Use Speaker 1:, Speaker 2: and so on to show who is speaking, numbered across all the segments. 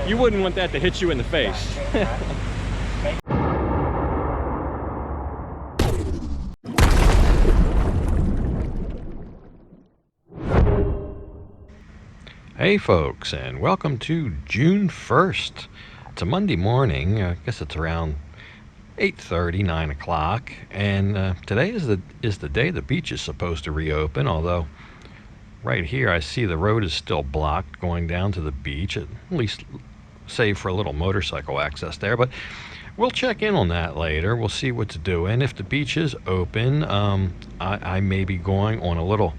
Speaker 1: You wouldn't want that to hit you in the face. Hey folks, and welcome to June 1st. It's a Monday morning. I guess it's around 8:30, 9 o'clock, and today is the day the beach is supposed to reopen, although right here I see the road is still blocked going down to the beach, at least save for a little motorcycle access there, but we'll check in on that later. We'll see what's doing. If the beach is open, I may be going on a little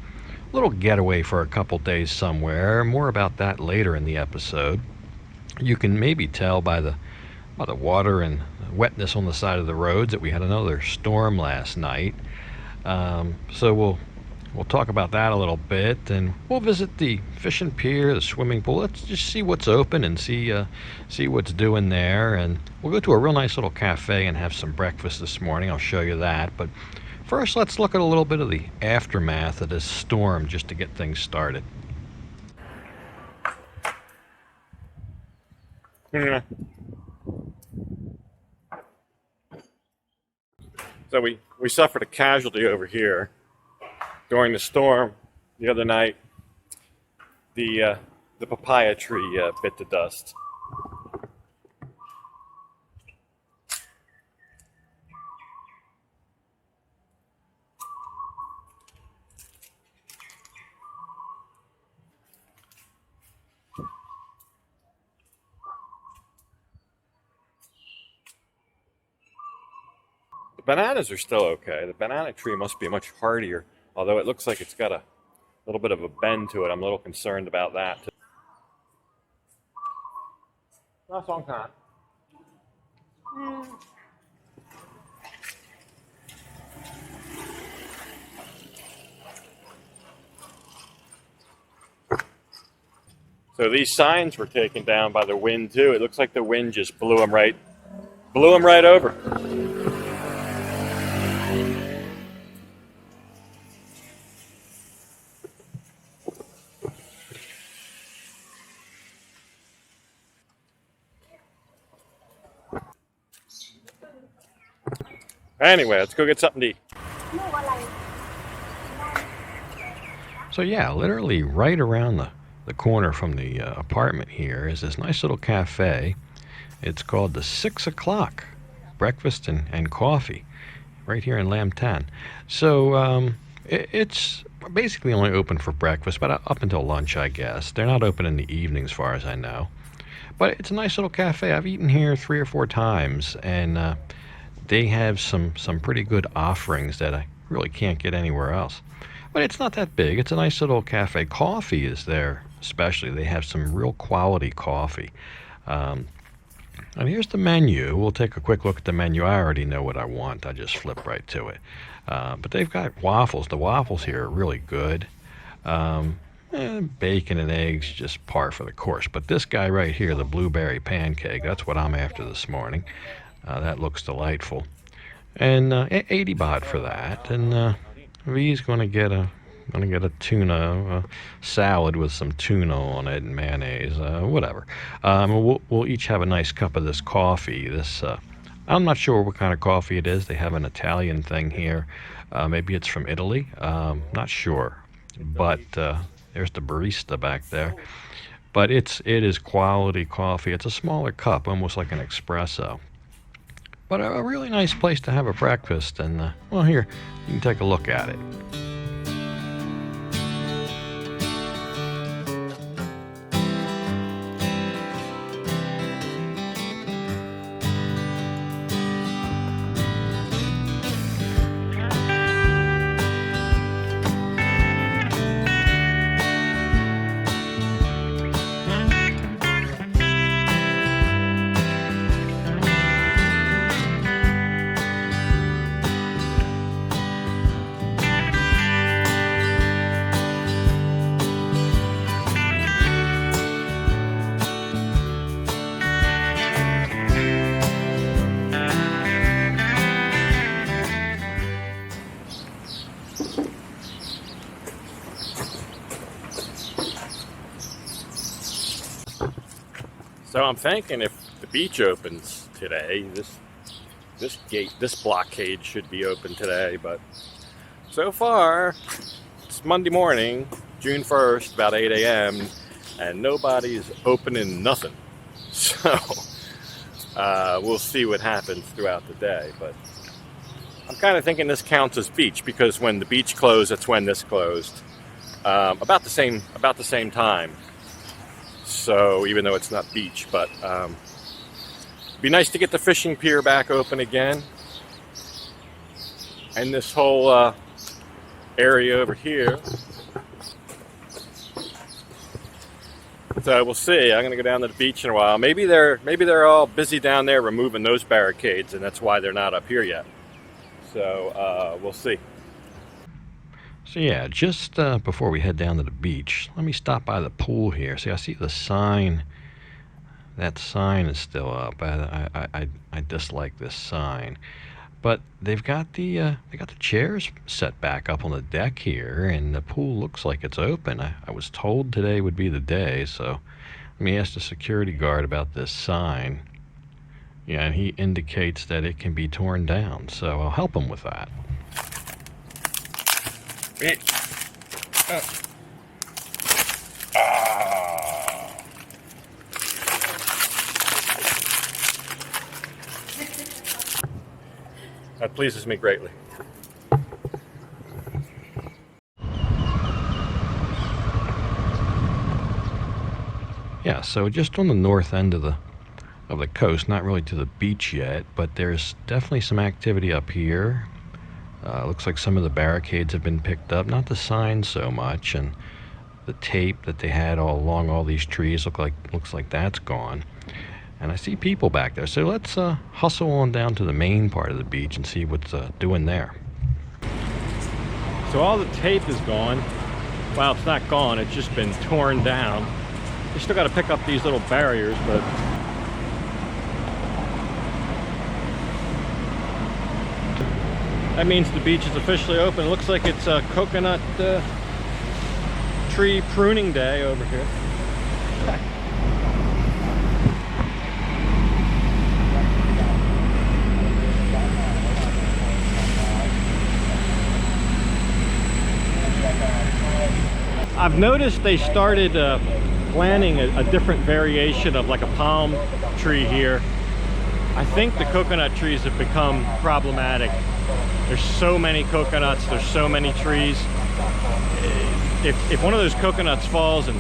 Speaker 1: getaway for a couple days somewhere. More about that later in the episode. You can maybe tell by the water and wetness on the side of the roads that we had another storm last night. So we'll talk about that a little bit, and we'll visit the fishing pier, the swimming pool. Let's just see what's open and see what's doing there. And we'll go to a real nice little cafe and have some breakfast this morning. I'll show you that, but first, let's look at a little bit of the aftermath of this storm just to get things started. So we suffered a casualty over here during the storm the other night. The papaya tree bit the dust. Bananas are still okay. The banana tree must be much hardier, although it looks like it's got a little bit of a bend to it. I'm a little concerned about that. That's on time. So these signs were taken down by the wind too. It looks like the wind just blew them right over. Anyway, let's go get something to eat. So yeah, literally right around the corner from the apartment here is this nice little cafe. It's called the 6 o'clock breakfast and coffee right here in Lamtan. So it's basically only open for breakfast, but up until lunch, I guess. They're not open in the evening as far as I know. But it's a nice little cafe. I've eaten here 3 or 4 times, and they have some pretty good offerings that I really can't get anywhere else. But it's not that big. It's a nice little cafe. Coffee is there, especially. They have some real quality coffee. And here's the menu. We'll take a quick look at the menu. I already know what I want. I just flip right to it. But they've got waffles. The waffles here are really good. Bacon and eggs, just par for the course. But this guy right here, the blueberry pancake, that's what I'm after this morning. That looks delightful. And 80 baht for that. And V's going to get a tuna salad with some tuna on it and mayonnaise, whatever. We'll each have a nice cup of this coffee. I'm not sure what kind of coffee it is. They have an Italian thing here. Maybe it's from Italy. Not sure. But there's the barista back there. But it is quality coffee. It's a smaller cup, almost like an espresso. But a really nice place to have a breakfast. And well, here, you can take a look at it.
Speaker 2: So I'm thinking if the beach opens today, this blockade should be open today, but so far it's Monday morning, June 1st, about 8 a.m. and nobody's opening nothing. So we'll see what happens throughout the day, but I'm kind of thinking this counts as beach because when the beach closed, that's when this closed. About the same time. So even though it's not beach, but it'd be nice to get the fishing pier back open again. And this whole area over here. So we'll see. I'm gonna go down to the beach in a while. Maybe they're all busy down there removing those barricades, and that's why they're not up here yet. So we'll see.
Speaker 1: So yeah, just before we head down to the beach, let me stop by the pool here. See, I see the sign. That sign is still up. I dislike this sign, but they've got the chairs set back up on the deck here, and the pool looks like it's open. I was told today would be the day, so let me ask the security guard about this sign. Yeah, and he indicates that it can be torn down, so I'll help him with that.
Speaker 2: That pleases me greatly.
Speaker 1: Yeah, so just on the north end of the coast, not really to the beach yet, but there's definitely some activity up here. Looks like some of the barricades have been picked up, not the signs so much, and the tape that they had all along all these trees looks like that's gone. And I see people back there, so let's hustle on down to the main part of the beach and see what's doing there.
Speaker 2: So all the tape is gone. Well, it's not gone, it's just been torn down. You still got to pick up these little barriers, but that means the beach is officially open. It looks like it's a coconut tree pruning day over here. I've noticed they started planting a different variation of like a palm tree here. I think the coconut trees have become problematic. There's so many coconuts, there's so many trees. If one of those coconuts falls and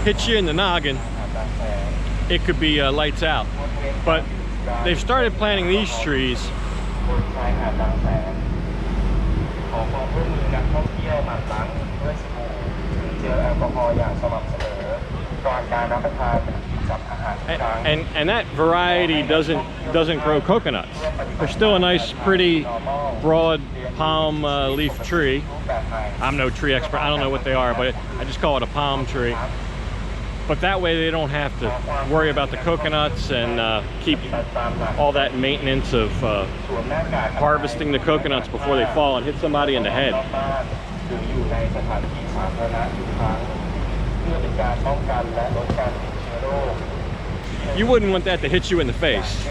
Speaker 2: hits you in the noggin, it could be lights out. But they've started planting these trees. And that variety doesn't grow coconuts. There's still a nice, pretty, broad palm leaf tree. I'm no tree expert. I don't know what they are, but I just call it a palm tree. But that way they don't have to worry about the coconuts and keep all that maintenance of harvesting the coconuts before they fall and hit somebody in the head. You wouldn't want that to hit you in the face.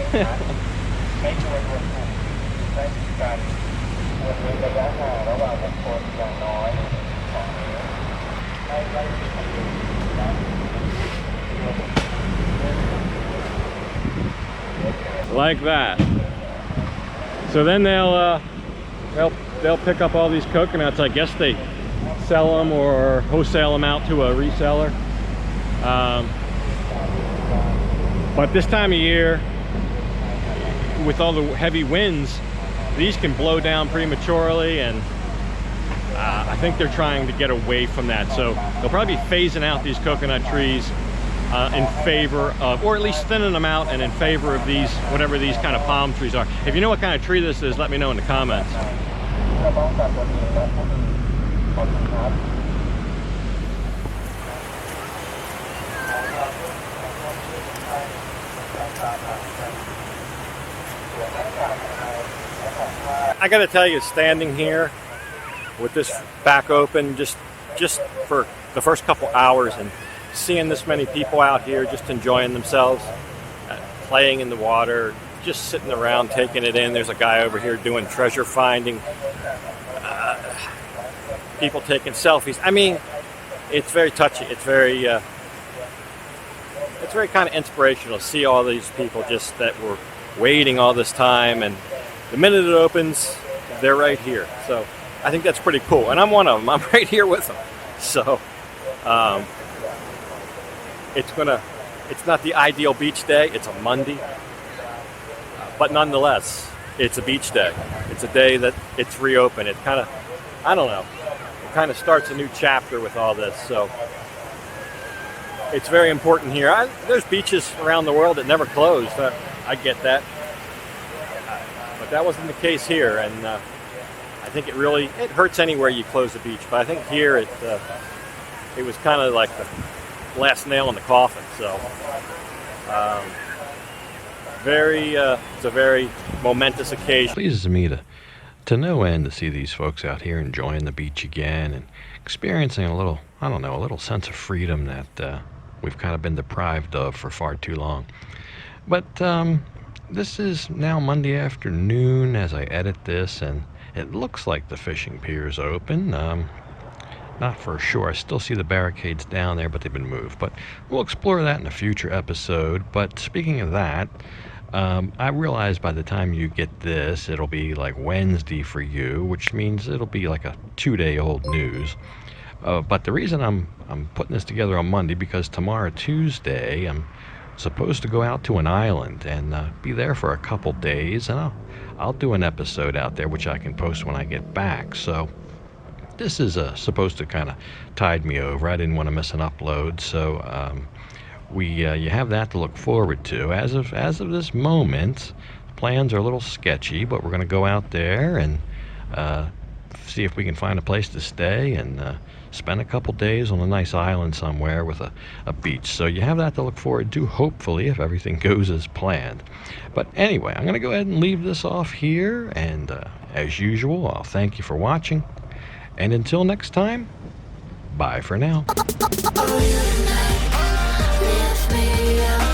Speaker 2: Like that. So then they'll pick up all these coconuts. I guess they sell them or wholesale them out to a reseller. But this time of year, with all the heavy winds, these can blow down prematurely, and I think they're trying to get away from that. So they'll probably be phasing out these coconut trees in favor of, or at least thinning them out, and in favor of these, whatever these kind of palm trees are. If you know what kind of tree this is, let me know in the comments. I gotta tell you, standing here with this back open just for the first couple hours and seeing this many people out here just enjoying themselves, playing in the water, just sitting around taking it in. There's a guy over here doing treasure finding, people taking selfies. I mean, it's very touchy. It's very kind of inspirational to see all these people just that were waiting all this time, and the minute it opens, they're right here. So I think that's pretty cool, and I'm one of them. I'm right here with them. So it's not the ideal beach day. It's a Monday, but nonetheless, it's a beach day. It's a day that it's reopened. It kind of, I don't know, it kind of starts a new chapter with all this. So it's very important here. There's beaches around the world that never closed. I get that, but that wasn't the case here, and I think it hurts anywhere you close a beach. But I think here it was kind of like the last nail in the coffin. So it's a very momentous occasion.
Speaker 1: It pleases me to no end to see these folks out here enjoying the beach again and experiencing a little, I don't know, a little sense of freedom that we've kind of been deprived of for far too long. But this is now Monday afternoon as I edit this, and it looks like the fishing pier is open. Not for sure. I still see the barricades down there, but they've been moved. But we'll explore that in a future episode. But speaking of that, I realize by the time you get this, it'll be like Wednesday for you, which means it'll be like a 2-day-old news. But the reason I'm putting this together on Monday, because tomorrow, Tuesday, I'm supposed to go out to an island and be there for a couple days, and I'll do an episode out there which I can post when I get back. So this is supposed to kind of tide me over. I didn't want to miss an upload, so you have that to look forward to. As of this moment, plans are a little sketchy, but we're going to go out there and see if we can find a place to stay and spend a couple days on a nice island somewhere with a beach. So you have that to look forward to, hopefully, if everything goes as planned. But anyway, I'm going to go ahead and leave this off here, and as usual, I'll thank you for watching. And until next time, bye for now.
Speaker 3: Oh, you lift me up.